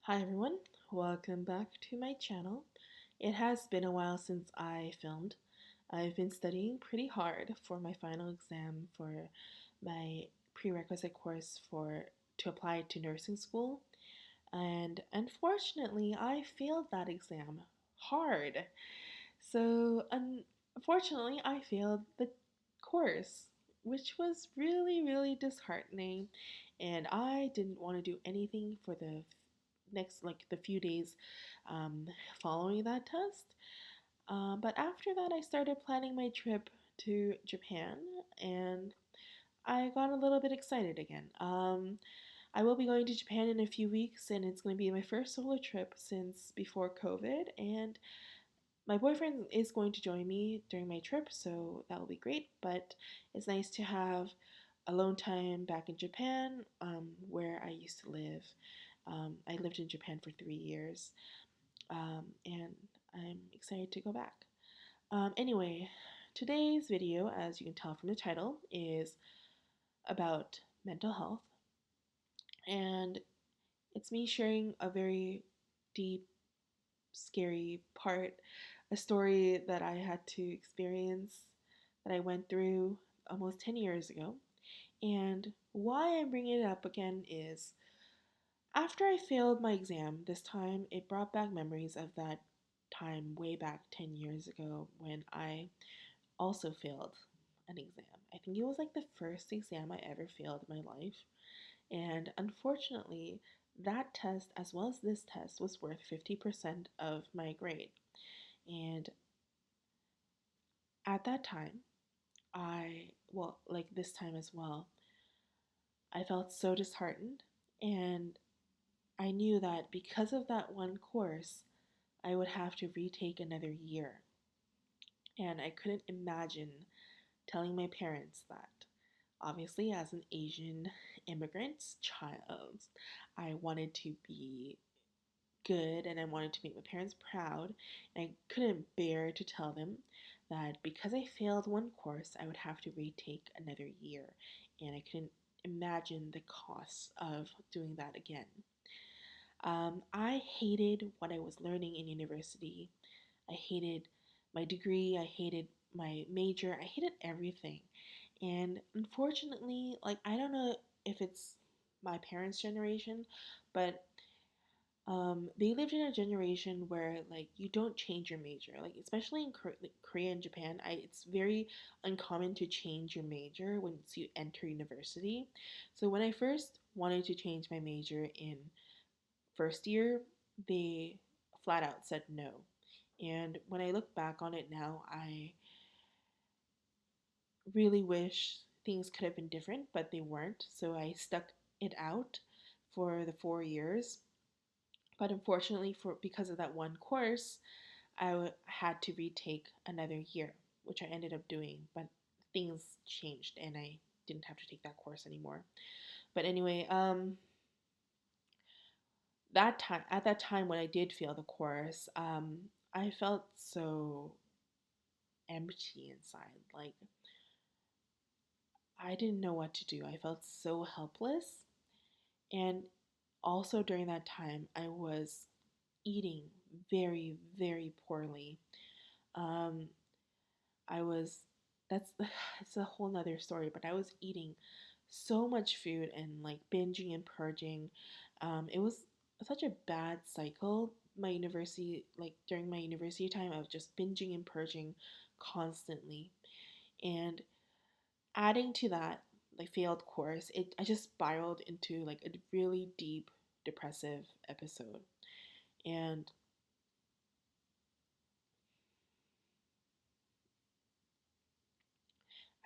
Hi everyone, welcome back to my channel. It has been a while since I filmed. I've been studying pretty hard for my final exam for my prerequisite course to apply to nursing school, and unfortunately I failed that exam hard. So unfortunately I failed the course, which was really disheartening, and I didn't want to do anything for the the few days um, following that test. But after that, I started planning my trip to Japan, and I got a little bit excited again. I will be going to Japan in a few weeks, and it's going to be my first solo trip since before COVID. And my boyfriend is going to join me during my trip, so that will be great. But it's nice to have alone time back in Japan, where I used to live. I lived in Japan for 3 years, and I'm excited to go back. Anyway, today's video, as you can tell from the title, is about mental health, and it's me sharing a very deep, scary part, a story that I had to experience, that I went through almost 10 years ago. And why I'm bringing it up again is after I failed my exam this time, it brought back memories of that time way back 10 years ago when I also failed an exam. I think it was like the first exam I ever failed in my life. And unfortunately, that test, as well as this test, was worth 50% of my grade. And at that time, like this time as well, I felt so disheartened. And I knew that because of that one course, I would have to retake another year. And I couldn't imagine telling my parents that. Obviously, as an Asian immigrant child, I wanted to be good and I wanted to make my parents proud. And I couldn't bear to tell them that because I failed one course, I would have to retake another year. And I couldn't imagine the cost of doing that again. I hated what I was learning in university. I hated my degree. I hated my major. I hated everything. And unfortunately, like, I don't know if it's my parents' generation, but they lived in a generation where, like, you don't change your major. Like, especially in Korea and Japan, it's very uncommon to change your major once you enter university. So when I first wanted to change my major in first year, they flat out said no. And when I look back on it now, I really wish things could have been different, but they weren't. So I stuck it out for the 4 years. But unfortunately, for because of that one course, had to retake another year, which I ended up doing. But things changed, and I didn't have to take that course anymore. But anyway, at that time when I did fail the course, I felt so empty inside. Like, I didn't know what to do. I felt so helpless. And also during that time, I was eating very poorly. Um, I was, that's, it's a whole nother story, but I was eating so much food and like binging and purging. It was such a bad cycle. During my university time, I was just binging and purging constantly. And adding to that, like, failed course, I just spiraled into like a really deep depressive episode. And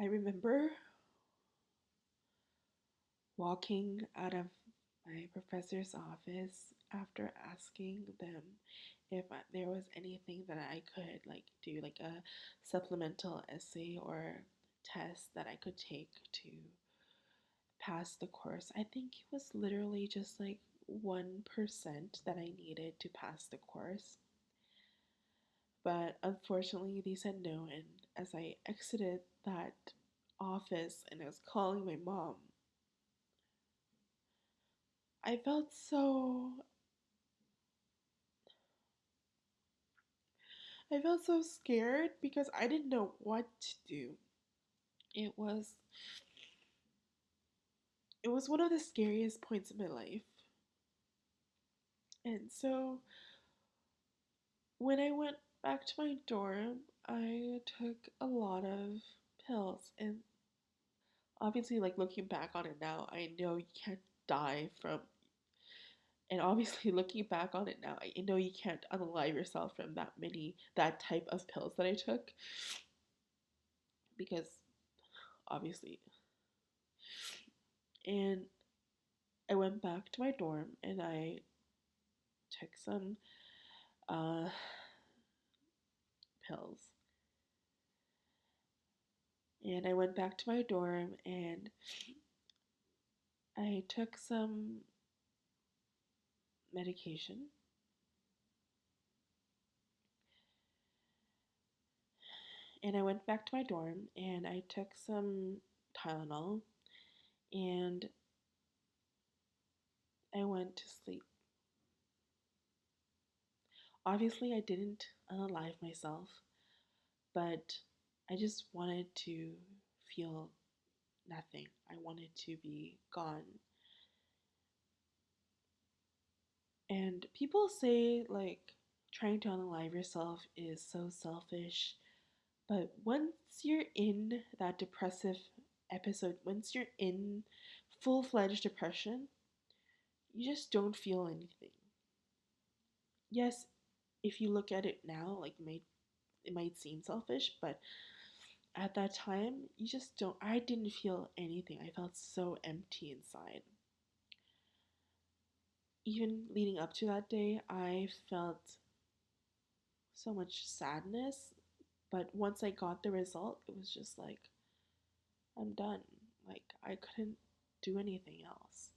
I remember walking out of my professor's office after asking them if there was anything that I could like do, like a supplemental essay or test that I could take to pass the course. I think it was literally just like 1% that I needed to pass the course. But unfortunately, they said no. And as I exited that office and I was calling my mom, I felt so I felt so scared because I didn't know what to do. It was it was one of the scariest points in my life. And so when I went back to my dorm, I took a lot of pills. And obviously, like looking back on it now, I know you can't die from. And obviously, looking back on it now, I know you can't unalive yourself from that type of pills that I took. Because obviously. And I went back to my dorm and I took some uh, pills. And I went back to my dorm and I took some medication. And I went back to my dorm and I took some Tylenol and I went to sleep. Obviously, I didn't unalive myself, but I just wanted to feel nothing. I wanted to be gone. And people say, like, trying to unalive yourself is so selfish. But once you're in that depressive episode, once you're in full fledged depression, you just don't feel anything. Yes, if you look at it now, like it might seem selfish, but at that time, you just don't. I didn't feel anything. I felt so empty inside. Even leading up to that day, I felt so much sadness. But once I got the result, it was just like, I'm done. Like, I couldn't do anything else.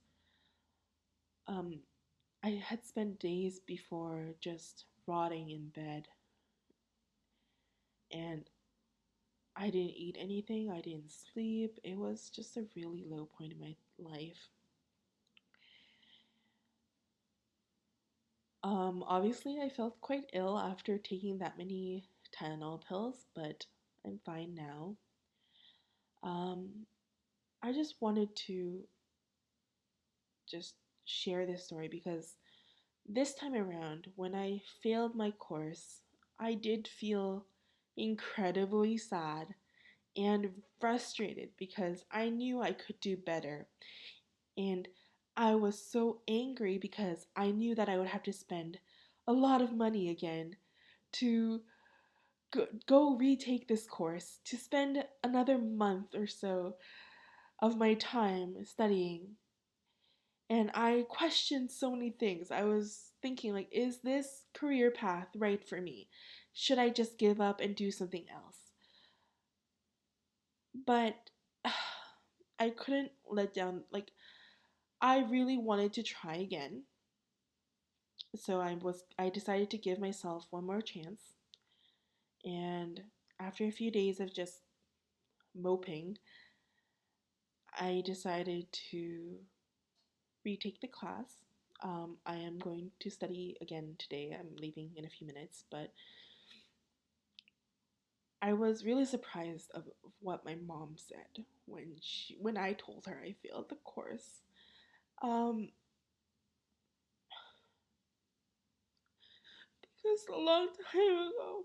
Um, I had spent days before just rotting in bed, and I didn't eat anything, I didn't sleep. It was just a really low point in my life. Obviously, I felt quite ill after taking that many Tylenol pills, but I'm fine now. Um, I just wanted to just share this story because this time around, when I failed my course, I did feel incredibly sad and frustrated because I knew I could do better. And I was so angry because I knew that I would have to spend a lot of money again to go retake this course, to spend another month or so of my time studying. And I questioned so many things. I was thinking, like, is this career path right for me? Should I just give up and do something else? But I couldn't let down, like, I really wanted to try again. So I decided to give myself one more chance. And after a few days of just moping, I decided to retake the class. I am going to study again today. I'm leaving in a few minutes, but I was really surprised of what my mom said when I told her I failed the course. Um, because a long time ago,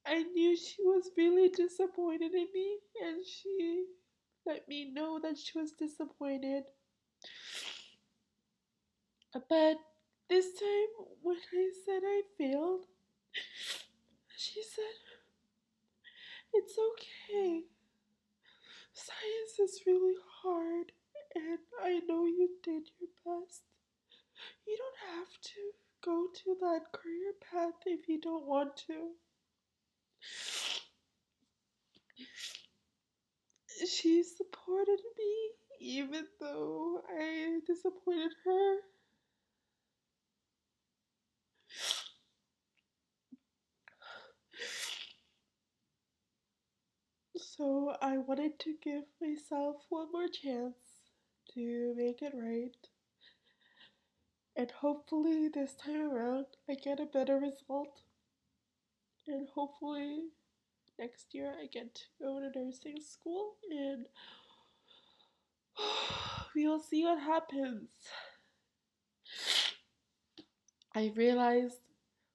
I knew she was really disappointed in me, and she let me know that she was disappointed. But this time, when I said I failed, she said, "It's okay. Science is really hard, and I know you did your best. You don't have to go to that career path if you don't want to." She supported me even though I disappointed her. So I wanted to give myself one more chance to make it right. And hopefully this time around I get a better result. And hopefully next year I get to go to nursing school and we'll see what happens. I realized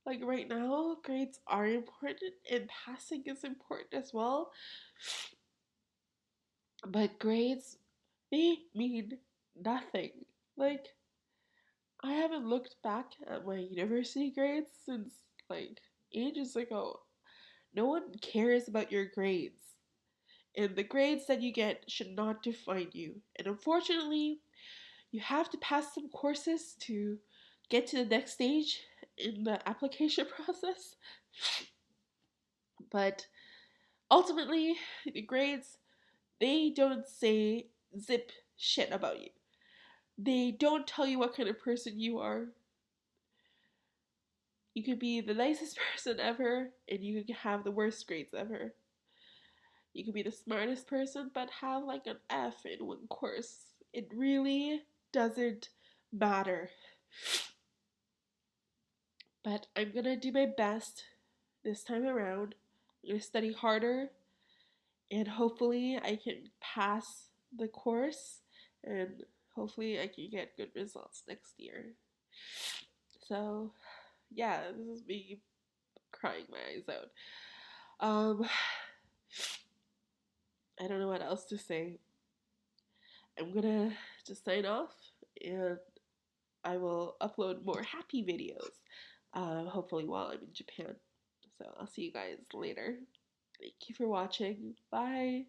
like right now grades are important and passing is important as well. But grades, they mean nothing. Like I haven't looked back at my university grades since like ages ago. No one cares about your grades. And the grades that you get should not define you. And unfortunately, you have to pass some courses to get to the next stage in the application process. But ultimately, the grades, they don't say zip shit about you. They don't tell you what kind of person you are. You could be the nicest person ever, and you could have the worst grades ever. You could be the smartest person, but have like an F in one course. It really doesn't matter. But I'm gonna do my best this time around. I'm gonna study harder, and hopefully I can pass the course, and hopefully I can get good results next year. So, yeah, this is me crying my eyes out. Um, I don't know what else to say. I'm gonna just sign off and I will upload more happy videos, hopefully while I'm in Japan. So I'll see you guys later. Thank you for watching. Bye.